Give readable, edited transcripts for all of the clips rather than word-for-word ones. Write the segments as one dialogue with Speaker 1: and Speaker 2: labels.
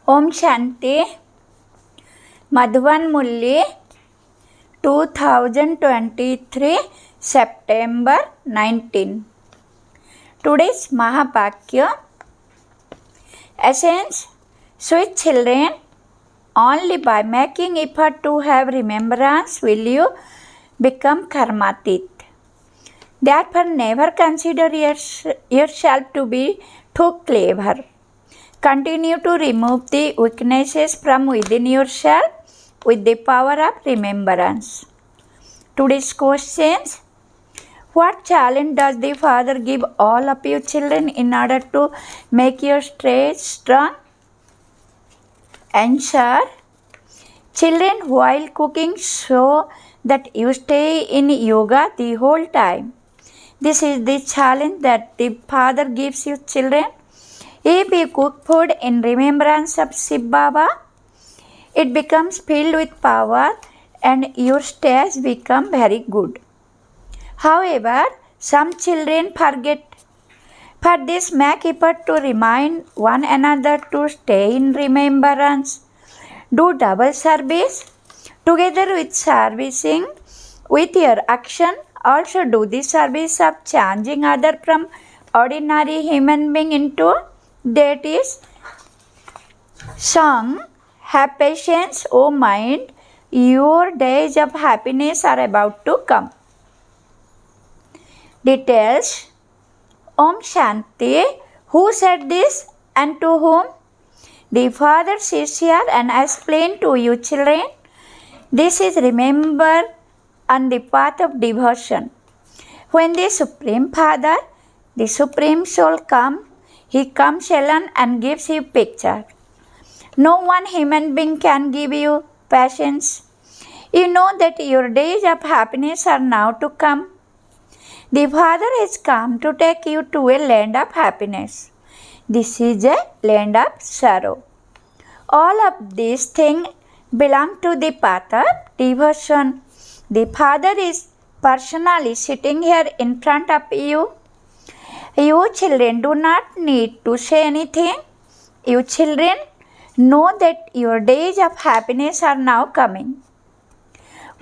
Speaker 1: Om Shanti. Madhuvan Murli, 2023 September 19. Today's Mahapakya. Essence: sweet children, only by making effort to have remembrance will you become karmatit. Therefore, never consider yourself to be too clever. Continue to remove the weaknesses from within yourself with the power of remembrance. Today's questions: what challenge does the Father give all of you children in order to make your strength strong? Answer: children, while cooking so that you stay in yoga the whole time. This is the challenge that the Father gives you children. If you cook food in remembrance of Shiv Baba, it becomes filled with power and your stays become very good. However, some children forget. For this, make effort to remind one another to stay in remembrance. Do double service together with servicing with your action. Also do the service of changing other from ordinary human being into deities. Song: have patience, O mind, your days of happiness are about to come. Details: Om Shanti. Who said this and to whom? The Father sits here and explains to you children. This is remembered on the path of devotion. When the Supreme Father, the Supreme Soul comes, He comes alone and gives you picture. No one human being can give you patience. You know that your days of happiness are now to come. The Father has come to take you to a land of happiness. This is a land of sorrow. All of these things belong to the path of devotion. The Father is personally sitting here in front of you. You children do not need to say anything. You children know that your days of happiness are now coming.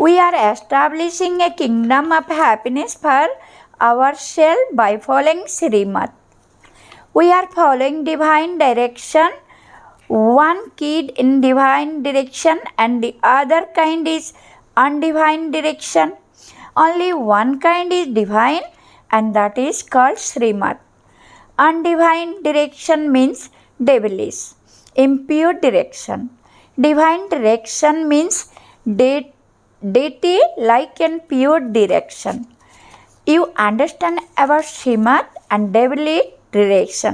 Speaker 1: We are establishing a kingdom of happiness for ourselves by following Srimad. We are following divine direction. One kid in divine direction and the other kind is undivine direction. Only one kind is divine and that is called Srimad. Undivine direction means devilish, impure direction. Divine direction means deity like and pure direction. You understand about Srimad and devilish direction.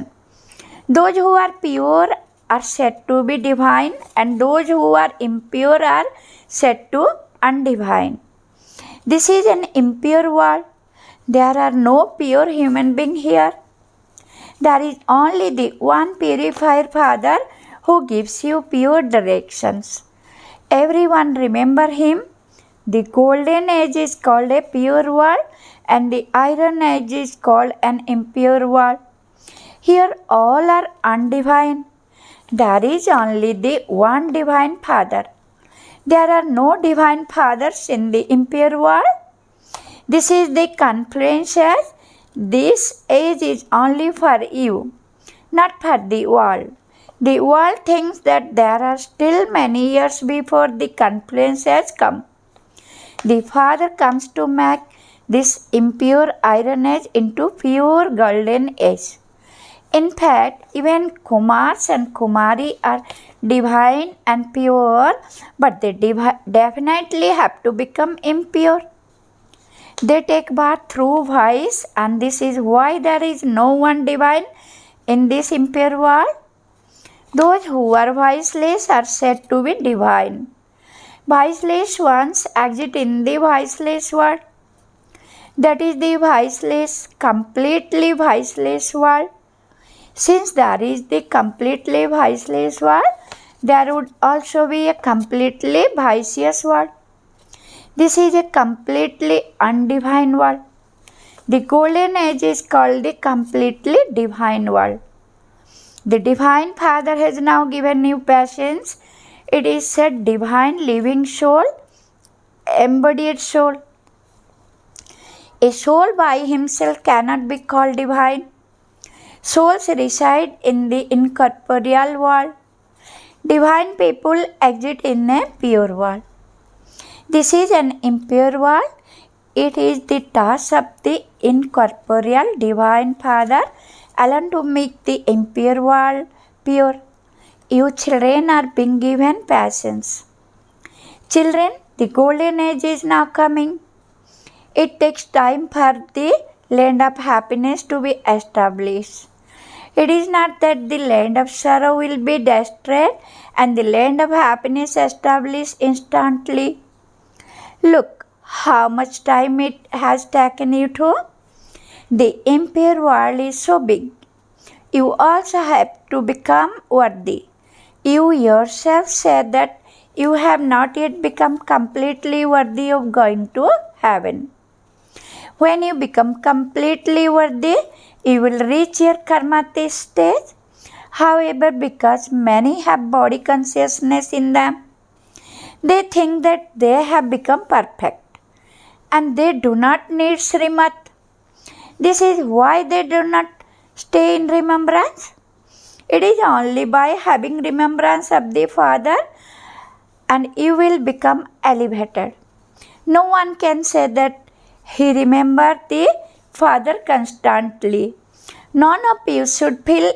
Speaker 1: Those who are pure are said to be divine and those who are impure are said to undivine. This is an impure world. There are no pure human beings here. There is only the one purifier Father who gives you pure directions. Everyone remember Him. The golden age is called a pure world and the iron age is called an impure world. Here all are undivine. There is only the one divine Father. There are no divine fathers in the impure world. This is the confluence. This age is only for you, not for the world. The world thinks that there are still many years before the confluence has come. The Father comes to make this impure iron age into pure golden age. In fact, even Kumars and Kumari are divine and pure, but they definitely have to become impure. They take birth through vice, and this is why there is no one divine in this impure world. Those who are viceless are said to be divine. Viceless ones exist in the viceless world. That is the viceless, completely viceless world. Since there is the completely viceless world, there would also be a completely vicious world. This is a completely undivine world. The golden age is called the completely divine world. The Divine Father has now given you patience. It is said divine living soul, embodied soul. A soul by himself cannot be called divine. Souls reside in the incorporeal world. Divine people exist in a pure world. This is an impure world. It is the task of the incorporeal Divine Father alone to make the impure world pure. You children are being given patience. Children, the golden age is now coming. It takes time for the land of happiness to be established. It is not that the land of sorrow will be destroyed and the land of happiness established instantly. Look how much time it has taken you to. The impure world is so big. You also have to become worthy. You yourself said that you have not yet become completely worthy of going to heaven. When you become completely worthy, you will reach your karmati stage. However, because many have body consciousness in them, they think that they have become perfect and they do not need Srimad. This is why they do not stay in remembrance. It is only by having remembrance of the Father and you will become elevated. No one can say that he remembered the Father constantly. None of you should feel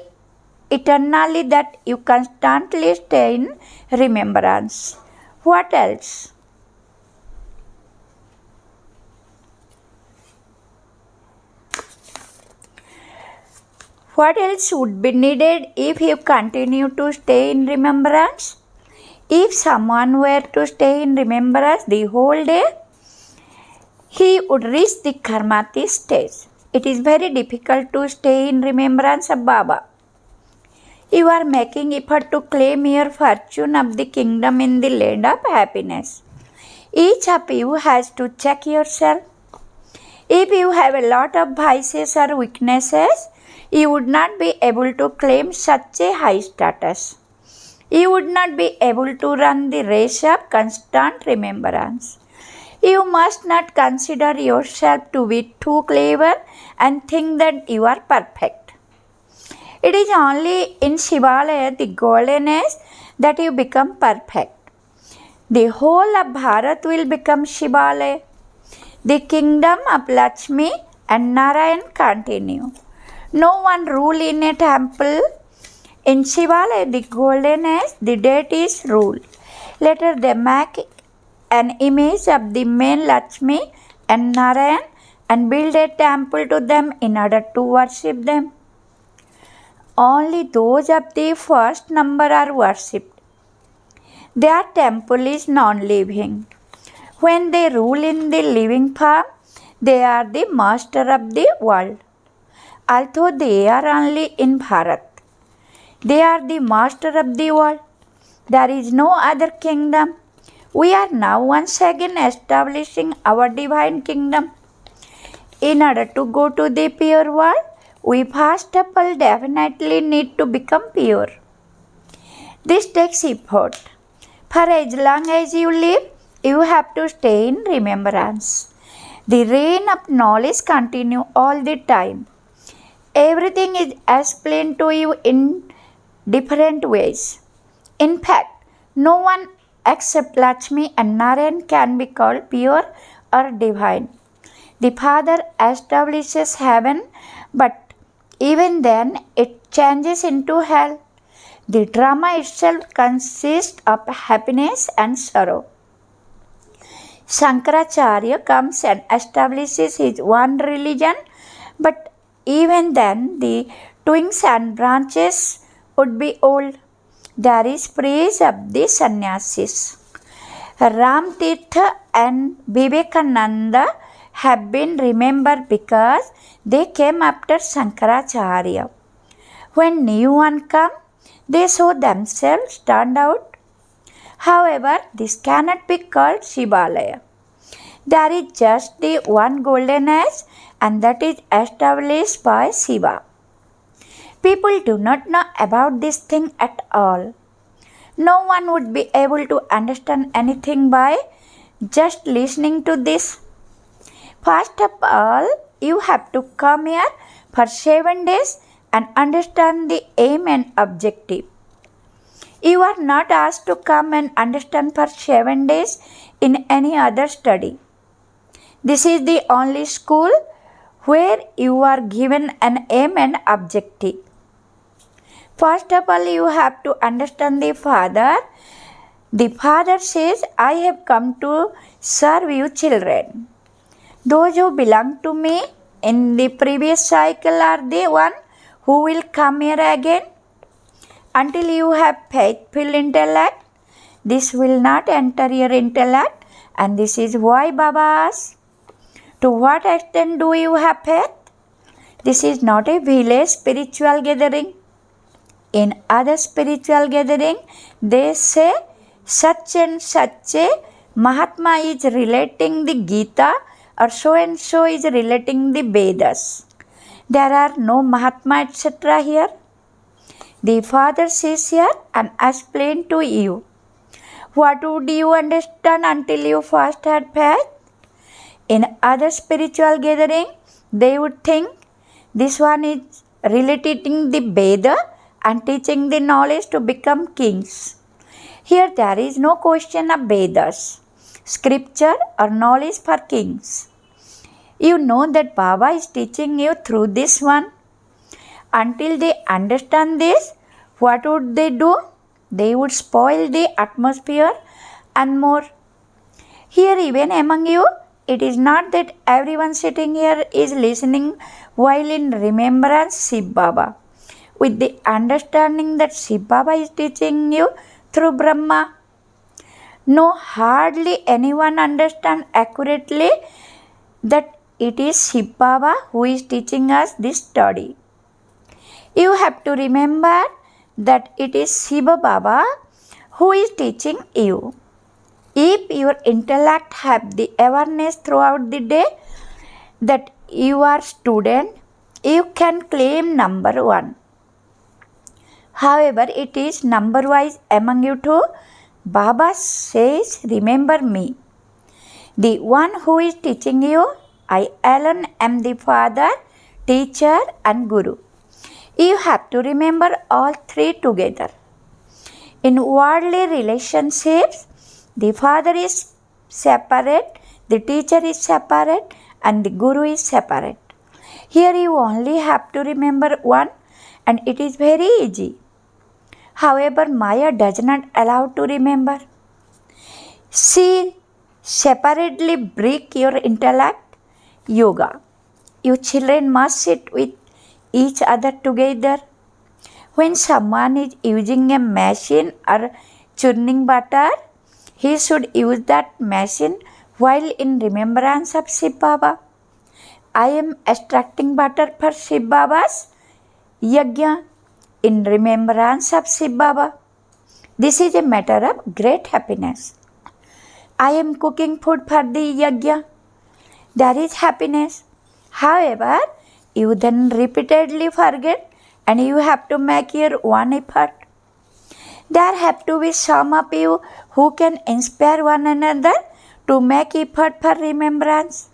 Speaker 1: eternally that you constantly stay in remembrance. What else? What else would be needed if you continue to stay in remembrance? If someone were to stay in remembrance the whole day, he would reach the karmati stage. It is very difficult to stay in remembrance of Baba. You are making effort to claim your fortune of the kingdom in the land of happiness. Each of you has to check yourself. If you have a lot of vices or weaknesses, you would not be able to claim such a high status. You would not be able to run the race of constant remembrance. You must not consider yourself to be too clever and think that you are perfect. It is only in Shivalaya, the golden age, that you become perfect. The whole of Bharat will become Shivalaya. The kingdom of Lakshmi and Narayan continue. No one rule in a temple. In Shivalaya, the golden age, the deities rule. Later they make an image of the main Lakshmi and Narayan and build a temple to them in order to worship them. Only those of the first number are worshipped. Their temple is non-living. When they rule in the living form, they are the master of the world. Although they are only in Bharat, they are the master of the world. There is no other kingdom. We are now once again establishing our divine kingdom. In order to go to the pure world, we first of all definitely need to become pure. This takes effort. For as long as you live, you have to stay in remembrance. The reign of knowledge continues all the time. Everything is explained to you in different ways. In fact, no one except Lakshmi and Narayan can be called pure or divine. The Father establishes heaven, but even then it changes into hell. The drama itself consists of happiness and sorrow. Shankaracharya comes and establishes his one religion, but even then the twigs and branches would be old. There is praise of the sannyasis. Ram Tirtha and Vivekananda have been remembered because they came after Shankaracharya. When new one come, they show themselves stand out. However, this cannot be called Shivalaya. There is just the one golden age and that is established by Shiva. People do not know about this thing at all. No one would be able to understand anything by just listening to this. First of all, you have to come here for 7 days and understand the aim and objective. You are not asked to come and understand for 7 days in any other study. This is the only school where you are given an aim and objective. First of all, you have to understand the Father. The Father says, I have come to serve you children. Those who belong to me in the previous cycle are the one who will come here again. Until you have faithful intellect, this will not enter your intellect, and this is why Baba asks, to what extent do you have faith? This is not a village spiritual gathering. In other spiritual gathering, they say such and such a Mahatma is relating the Gita or so and so is relating the Vedas. There are no Mahatma etc. here. The Father says here and explain to you. What would you understand until you first had faith? In other spiritual gathering, they would think this one is relating the Veda and teaching the knowledge to become kings. Here there is no question of Vedas, scripture or knowledge for kings. You know that Baba is teaching you through this one. Until they understand this, what would they do? They would spoil the atmosphere and more. Here even among you, it is not that everyone sitting here is listening while in remembrance Shiv Baba, with the understanding that Shiv Baba is teaching you through Brahma. No, hardly anyone understands accurately that it is Shiv Baba who is teaching us this study. You have to remember that it is Shiva Baba who is teaching you. If your intellect have the awareness throughout the day that you are student, you can claim number 1. However, it is number wise among you two. Baba says, remember me. The one who is teaching you, I alone am the Father, Teacher and Guru. You have to remember all three together. In worldly relationships, the Father is separate, the Teacher is separate and the Guru is separate. Here you only have to remember one and it is very easy. However, Maya does not allow to remember. She separately break your intellect. Yoga. You children must sit with each other together. When someone is using a machine or churning butter, he should use that machine while in remembrance of Shiv Baba. I am extracting butter for Shiv Baba's yajna in remembrance of Shiv Baba. This is a matter of great happiness. I am cooking food for the yajna. There is happiness. However, you then repeatedly forget and you have to make your one effort. There have to be some of you who can inspire one another to make effort for remembrance.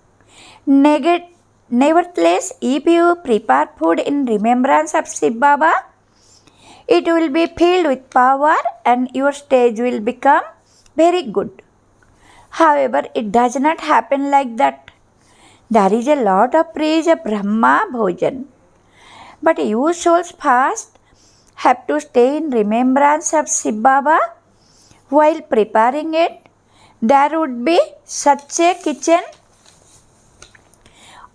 Speaker 1: Nevertheless, if you prepare food in remembrance of Shiv Baba, it will be filled with power and your stage will become very good. However, it does not happen like that. There is a lot of praise of Brahma Bhojan. But you souls first have to stay in remembrance of Shiv Baba. While preparing it, there would be such a kitchen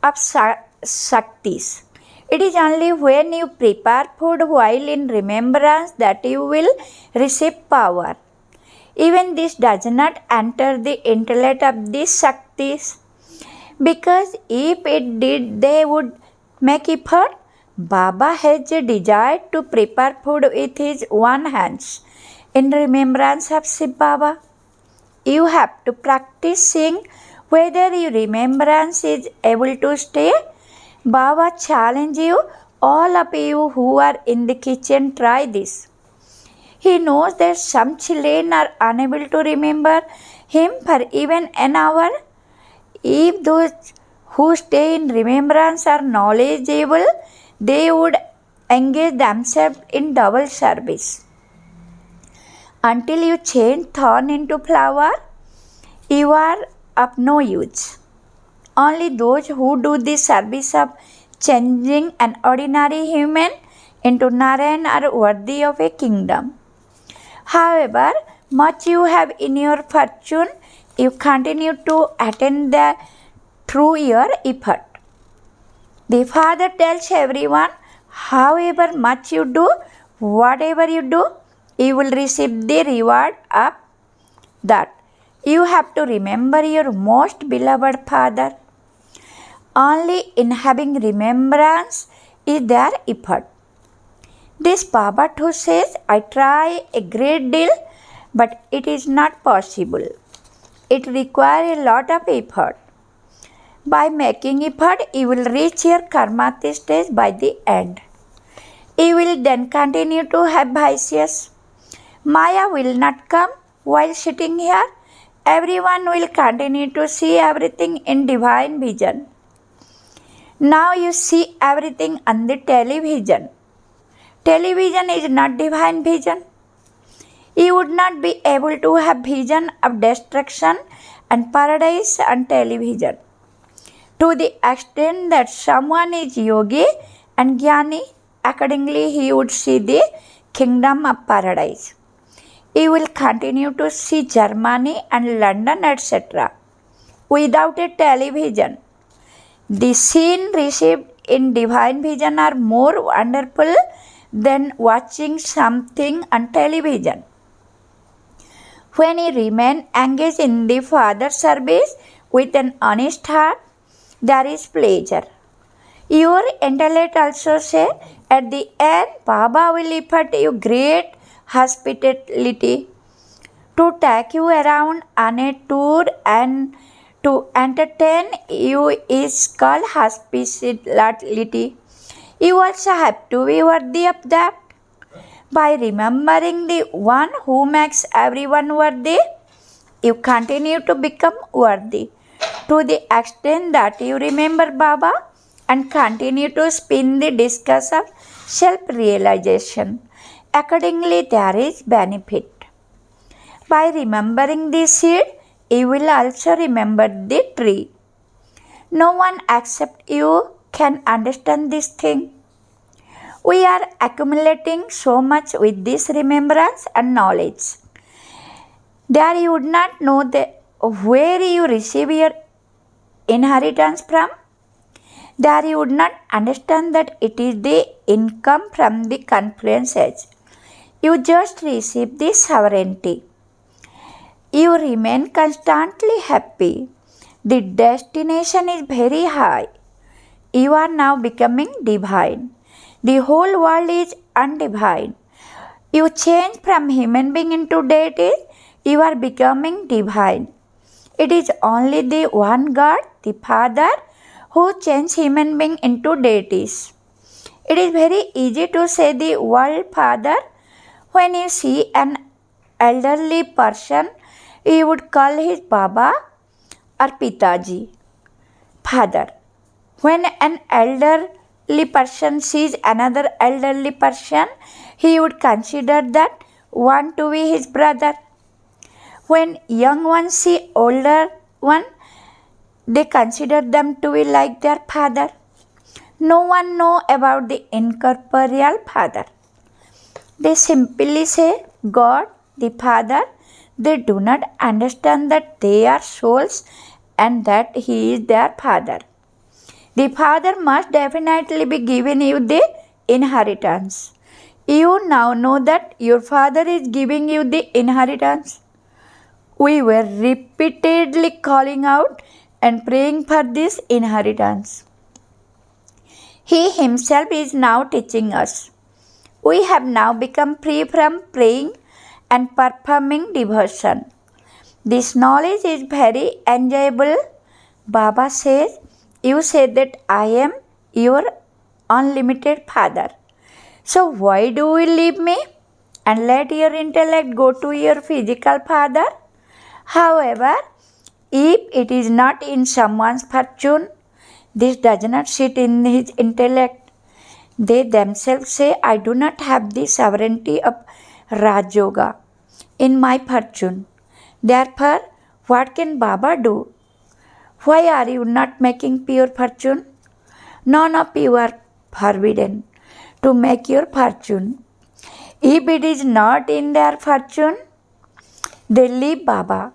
Speaker 1: of Shaktis. It is only when you prepare food while in remembrance that you will receive power. Even this does not enter the intellect of these Shaktis. Because if it did, they would make effort. Baba has a desire to prepare food with his one hands in remembrance of Shiv Baba. You have to practice seeing whether your remembrance is able to stay. Baba challenge you all of you who are in the kitchen try this. He knows that some children are unable to remember him for even an hour. If those who stay in remembrance are knowledgeable, they would engage themselves in double service. Until you change thorn into flower, you are of no use. Only those who do the service of changing an ordinary human into Narayan are worthy of a kingdom. However much you have in your fortune, you continue to attain that through your effort. The Father tells everyone, however much you do, whatever you do, you will receive the reward of that. You have to remember your most beloved Father. Only in having remembrance is there effort. This Baba too says, I try a great deal, but it is not possible. It requires a lot of effort. By making effort, you will reach your karma stage by the end. You will then continue to have vices. Maya will not come while sitting here. Everyone will continue to see everything in divine vision. Now you see everything on the television. Television is not divine vision. You would not be able to have vision of destruction and paradise on television. To the extent that someone is yogi and jnani, accordingly he would see the kingdom of paradise. He will continue to see Germany and London, etc. without a television. The scene received in divine vision are more wonderful than watching something on television. When you remain engaged in the Father's service with an honest heart, there is pleasure. Your intellect also says, at the end, Baba will effort you great hospitality to take you around on a tour, and to entertain you is called hospitality. You also have to be worthy of that. By remembering the one who makes everyone worthy, you continue to become worthy to the extent that you remember Baba and continue to spin the discus of self-realization. Accordingly, there is benefit. By remembering the seed, you will also remember the tree. No one except you can understand this thing. We are accumulating so much with this remembrance and knowledge. There you would not know where you receive your inheritance from. There you would not understand that it is the income from the confluence edge. You just receive the sovereignty. You remain constantly happy. The destination is very high. You are now becoming divine. The whole world is undivine. You change from human being into deity. You are becoming divine. It is only the one God, the Father, who changes human being into deities. It is very easy to say the word Father. When you see an elderly person, you would call his Baba or Pitaji, Father. When an elderly person sees another elderly person, he would consider that one to be his brother. When young ones see older one, they consider them to be like their father. No one knows about the incorporeal Father. They simply say God, the Father. They do not understand that they are souls and that He is their Father. The Father must definitely be giving you the inheritance. You now know that your Father is giving you the inheritance. We were repeatedly calling out and praying for this inheritance. He Himself is now teaching us. We have now become free from praying and performing devotion. This knowledge is very enjoyable. Baba says, you say that I am your unlimited Father. So why do you leave me and let your intellect go to your physical father? However, if it is not in someone's fortune, this does not sit in his intellect. They themselves say, I do not have the sovereignty of Raj Yoga in my fortune. Therefore, what can Baba do? Why are you not making pure fortune? None of you are forbidden to make your fortune. If it is not in their fortune, they leave Baba.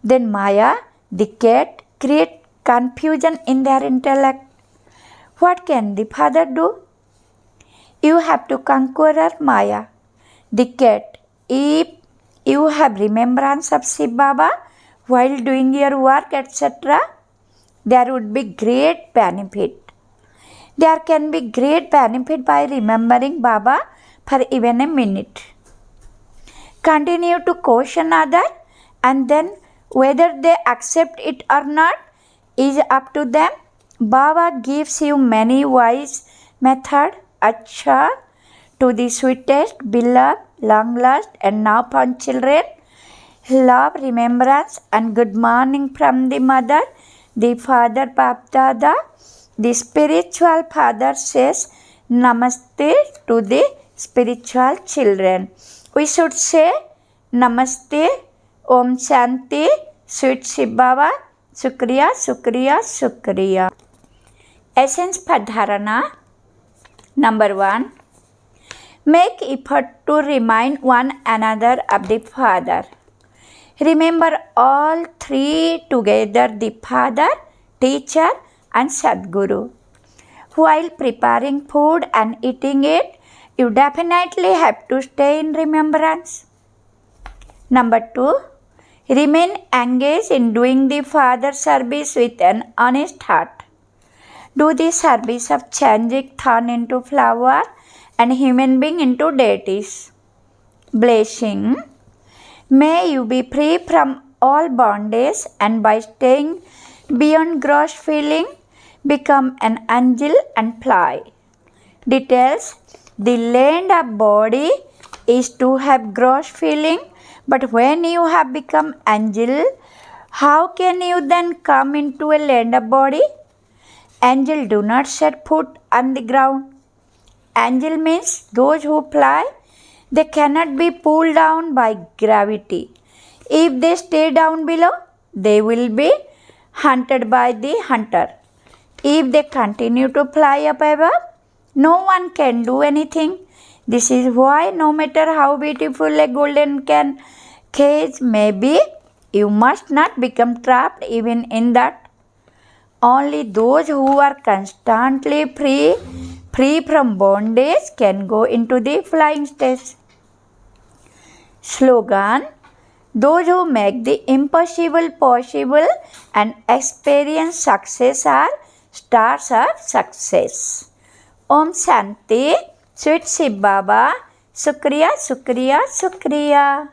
Speaker 1: Then Maya, the cat, create confusion in their intellect. What can the father do? You have to conquer Maya, the cat. If you have remembrance of Shiv Baba while doing your work, etc., there would be great benefit. There can be great benefit by remembering Baba for even a minute. Continue to caution others, and then whether they accept it or not is up to them. Baba gives you many wise methods. Acha, to the sweetest, beloved, long lost, and now found children. Love, remembrance, and good morning from the mother, the father, Bapdada. The spiritual father says Namaste to the spiritual children. We should say Namaste, Om Shanti, Sweet Shiv Baba, Shukriya, Shukriya, Shukriya. Essence for Dharana. Number 1. Make effort to remind one another of the Father. Remember all three together, the Father, Teacher, and Sadguru. While preparing food and eating it, you definitely have to stay in remembrance. Number 2. Remain engaged in doing the Father service with an honest heart. Do the service of changing thorn into flower and human being into deities. Blessing. May you be free from all bondage, and by staying beyond gross feeling, become an angel and fly. Details. The land of body is to have gross feeling, but when you have become angel, how can you then come into a land of body? Angel do not set foot on the ground. Angel means those who fly. They cannot be pulled down by gravity. If they stay down below, they will be hunted by the hunter. If they continue to fly up above, no one can do anything. This is why no matter how beautiful a golden cage may be, you must not become trapped even in that. Only those who are constantly free from bondage can go into the flying stage. Slogan. Those who make the impossible possible and experience success are stars of success. Om Shanti, Sweet Shiv Baba, Shukriya, Shukriya, Shukriya.